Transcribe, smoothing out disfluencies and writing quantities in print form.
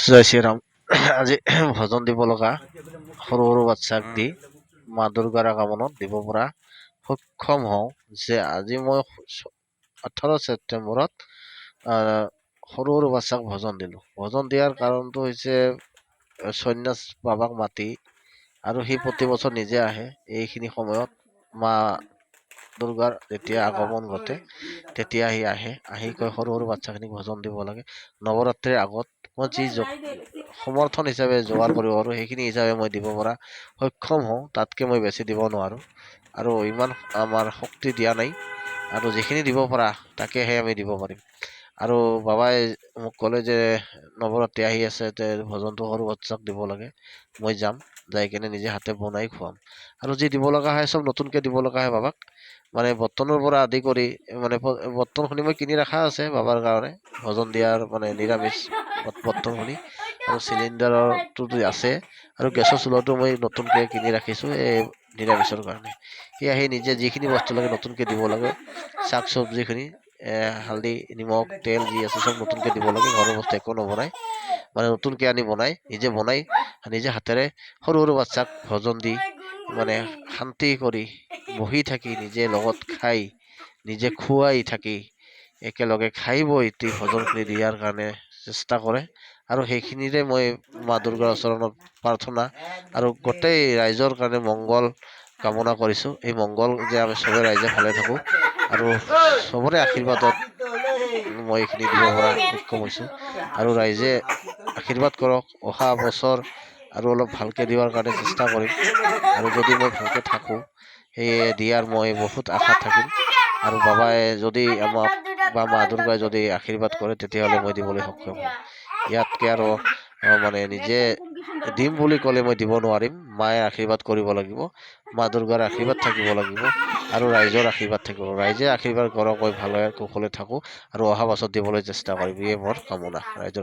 জয় শ্ৰীৰাম। আজি ভজন দিব লগা সৰু সৰু বাচ্চাক দি মা দুৰ্গাৰ আগমনত দিব পৰা সক্ষম হওঁ যে আজি মই 18 ছেপ্টেম্বৰত সৰু সৰু বাচ্চাক ভজন দিলোঁ। ভজন দিয়াৰ কাৰণটো হৈছে সন্যাস বাবাক মাতি আৰু সি প্ৰতি বছৰ নিজে আহে। এইখিনি সময়ত মা দুৰ্গাৰ যেতিয়া আগমন ঘটে তেতিয়া সি আহি কয় সৰু সৰু বাচ্চাখিনিক ভজন দিব লাগে। নৱৰাত্ৰিৰ আগত মই যি সমৰ্থন হিচাপে যোগাৰ কৰিব পাৰোঁ সেইখিনি হিচাপে মই দিব পৰা সক্ষম হওঁ, তাতকৈ মই বেছি দিব নোৱাৰোঁ আৰু ইমান আমাৰ শক্তি দিয়া নাই আৰু যিখিনি দিব পৰা তাকেহে আমি দিব পাৰিম। আৰু বাবাই মোক ক'লে যে নৱৰাত্ৰি আহি আছে, ভজনটো সৰু বাচ্চাক দিব লাগে। মই যাম, যাই কিনে নিজে হাতে বনাই খুৱাম আৰু যি দিব লগা হয় চব নতুনকৈ দিব লগা হয় বাবাক। মানে বৰ্তনৰ পৰা আদি কৰি মানে বৰ্তনখিনি মই কিনি ৰখা আছে বাবাৰ কাৰণে, ভজন দিয়াৰ মানে নিৰামিষ বৰ্তনখিনি আৰু চিলিণ্ডাৰটো আছে আৰু গেছৰ চুলাটো মই নতুনকৈ কিনি ৰাখিছোঁ এই নিৰামিষৰ কাৰণে। সি আহি নিজে যিখিনি বস্তু লাগে নতুনকৈ দিব লাগে, শাক চব্জিখিনি হালধি নিমখ তেল যি আছে চব নতুনকৈ দিব লাগে। ঘৰৰ বস্তু একো নবনাই, মানে নতুনকৈ আনি বনাই নিজে হাতেৰে সৰু সৰু বাচ্চাক ভজন দি মানে শান্তি কৰি বহি থাকি নিজে লগত খাই নিজে খুৱাই থাকি একেলগে খাই বৈ ভজনখিনি দিয়াৰ কাৰণে চেষ্টা কৰে আৰু সেইখিনিৰে মই মা দুৰ্গাৰ ওচৰত প্ৰাৰ্থনা আৰু গোটেই ৰাইজৰ কাৰণে মংগল কামনা কৰিছোঁ। এই মংগল যে আমি চবে ৰাইজে ভালে থাকোঁ আৰু চবৰে আশীৰ্বাদত মই এইখিনি দিব পৰা সক্ষম হৈছোঁ আৰু ৰাইজে আশীৰ্বাদ কৰক। অহা বছৰ আৰু অলপ ভালকৈ দিয়াৰ কাৰণে চেষ্টা কৰিম আৰু যদি মই ভালকৈ থাকোঁ সেয়ে দিয়াৰ মই বহুত আশা থাকিম আৰু বাবাই যদি আমাক বা মা দুৰ্গাই যদি আশীৰ্বাদ কৰে তেতিয়াহ'লে মই দিবলৈ সক্ষম হ'ম। ইয়াতকৈ আৰু মানে নিজে দিম বুলি ক'লে মই দিব নোৱাৰিম। মায়ে আশীৰ্বাদ কৰিব লাগিব, মা দুৰ্গাৰ আশীৰ্বাদ থাকিব লাগিব আৰু ৰাইজৰ আশীৰ্বাদ থাকিব। ৰাইজে আশীৰ্বাদ কৰক মই ভালে কুশলে থাকোঁ আৰু অহা বছৰ দিবলৈ চেষ্টা কৰিম, ইয়ে মোৰ কামনা ৰাইজৰ।